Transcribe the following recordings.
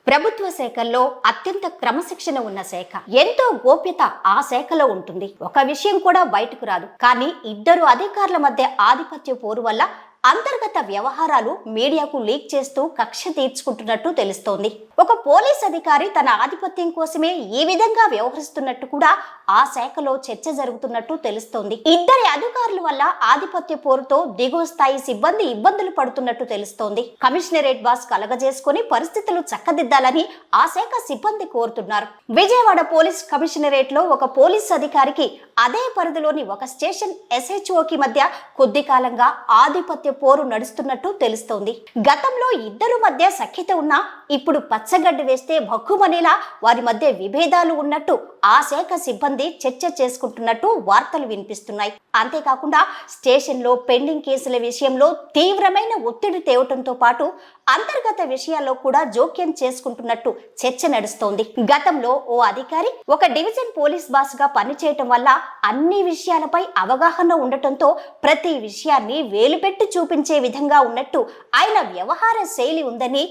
ప్రభుత్వ శాఖల్లో అత్యంత క్రమశిక్షణ ఉన్న శాఖ, ఎంతో గోప్యత ఆ శాఖలో ఉంటుంది. ఒక విషయం కూడా బయటకు రాదు. కానీ ఇద్దరు అధికారుల మధ్య ఆధిపత్య పోరు వల్ల అంతర్గత వ్యవహారాలు మీడియాకు లీక్ చేస్తూ కక్ష తీర్చుకుంటున్నట్టు తెలుస్తోంది. ఒక పోలీస్ అధికారి తన ఆధిపత్యం కోసమే ఈ విధంగా వ్యవహరిస్తున్నట్టు కూడా ఆ శాఖలో చర్చ జరుగుతున్నట్టు తెలుస్తోంది. ఇద్దరి అధికారుల వల్ల ఆధిపత్య పోరుతో దిగువ స్థాయి సిబ్బంది ఇబ్బందులు పడుతున్నట్టు తెలుస్తోంది. కమిషనరేట్ బాస్ కలగజేసుకుని పరిస్థితులు చక్కదిద్దాలని ఆ శాఖ సిబ్బంది కోరుతున్నారు. విజయవాడ పోలీస్ కమిషనరేట్ లో ఒక పోలీస్ అధికారికి అదే పరిధిలోని ఒక స్టేషన్ SHOకి మధ్య కొద్ది కాలంగా ఆధిపత్య పోరు నడుస్తున్నట్టు తెలుస్తోంది. గతంలో ఇద్దరు మధ్య సఖ్యత ఉన్నా ఇప్పుడు పచ్చగడ్డి వేస్తే భక్కుమనేలా వారి మధ్య విభేదాలు ఉన్నట్టు ఆ శాఖ సిబ్బంది చర్చ చేసుకుంటున్నట్టు వార్తలు వినిపిస్తున్నాయి. అంతేకాకుండా స్టేషన్లో పెండింగ్ కేసుల విషయంలో తీవ్రమైన ఒత్తిడి తేవటంతో పాటు అంతర్గత విషయాల్లో కూడా జోక్యం చేసుకుంటున్నట్టు చర్చ నడుస్తోంది. గతంలో ఓ అధికారి ఒక డివిజన్ పోలీస్ బాస్ గా పనిచేయటం వల్ల అన్ని విషయాలపై అవగాహన ఉండటంతో ప్రతి విషయాన్ని వేలుపెట్టి చూపించే విధంగా ఉన్నట్టు ఆయన వ్యవహార శైలి ఉందని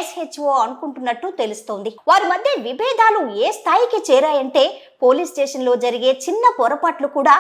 SHO అనుకుంటున్నట్టు తెలుస్తోంది. వారి మధ్య విభేదాలు ఏ స్థాయికి చేరాయంటే పోలీస్ స్టేషన్లో జరిగే చిన్న పొరపాట్లు కూడా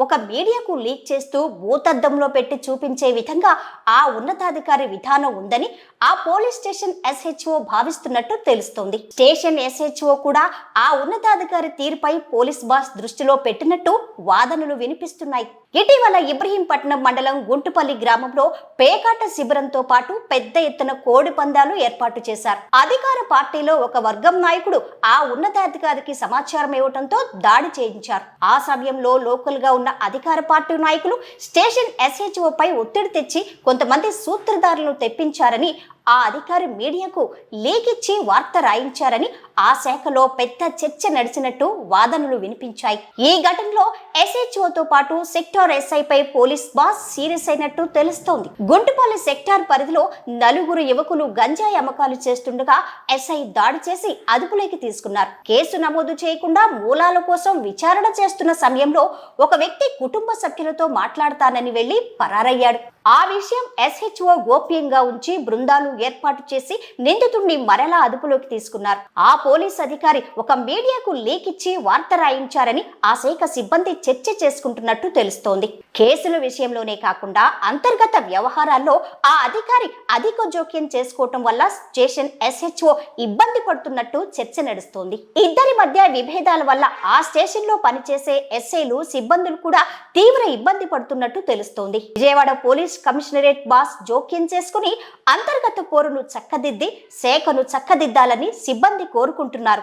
ఒక మీడియాకు లీక్ చేస్తూ భూతద్దంలో పెట్టి చూపించే విధంగా ఆ ఉన్నతాధికారి విధానం ఉందని ఆ పోలీస్ స్టేషన్ SHO భావిస్తున్నట్టు తెలుస్తోంది. స్టేషన్ SHO కూడా ఆ ఉన్నతాధికారి తీరుపై పోలీస్ బాస్ దృష్టిలో పెట్టినట్టు వాదనలు వినిపిస్తున్నాయి. ఇటీవల ఇబ్రహీంపట్నం మండలం గుంటుపల్లి గ్రామంలో పేకాట శిబిరంతో పాటు పెద్ద ఎత్తున కోడి పందాలు ఏర్పాటు చేశారు. అధికార పార్టీలో ఒక వర్గం నాయకుడు ఆ ఉన్నతాధికారికి సమాచారం ఇవ్వడంతో దాడి చేయించారు. ఆ సమయంలో లోకల్ గా ఉన్న అధికార పార్టీ నాయకులు స్టేషన్ SHO పై ఒత్తిడి తెచ్చి కొంతమంది సూత్రధారులను తెప్పించారని ఆ అధికారి మీడియాకు లీక్ ఇచ్చి వార్త రాయించారని ఆ శాఖలో పెద్ద చర్చ నడిచినట్టు వాదనలు వినిపించాయి. ఈ ఘటనలో SHOతో పాటు సెక్టార్ SI పై పోలీస్ బాస్ సీరియస్ అయినట్టు తెలుస్తోంది. గుంటుపల్లి సెక్టార్ పరిధిలో నలుగురు యువకులు గంజాయి అమ్మకాలు చేస్తుండగా SI దాడి చేసి అదుపులోకి తీసుకున్నారు. కేసు నమోదు చేయకుండా మూలాల కోసం విచారణ చేస్తున్న సమయంలో ఒక వ్యక్తి కుటుంబ సభ్యులతో మాట్లాడతానని వెళ్లి పరారయ్యాడు. ఆ విషయం SHO గోప్యంగా ఉంచి బృందాలు ఏర్పాటు చేసి నిందితుడిని మరలా అదుపులోకి తీసుకున్నారు. ఆ పోలీస్ అధికారి ఒక మీడియాకు లీక్ ఇచ్చి వార్త రాయించారని ఆ శాఖ సిబ్బంది చర్చ చేసుకుంటున్నట్టు తెలుస్తోంది. కేసుల విషయంలోనే కాకుండా అంతర్గత వ్యవహారాల్లో ఆ అధికారి అధిక జోక్యం చేసుకోవటం వల్ల స్టేషన్ SHO ఇబ్బంది పడుతున్నట్టు చర్చ నడుస్తోంది. ఇద్దరి మధ్య విభేదాల వల్ల ఆ స్టేషన్ లో పనిచేసే SIలు సిబ్బందులు కూడా తీవ్ర ఇబ్బంది పడుతున్నట్టు తెలుస్తోంది. విజయవాడ పోలీస్ కమిషనరేట్ బాస్ జోక్యం చేసుకుని అంతర్గత పోరును చక్కదిద్ది శాఖను చక్కదిద్దాలని సిబ్బంది కోరుకుంటున్నారు.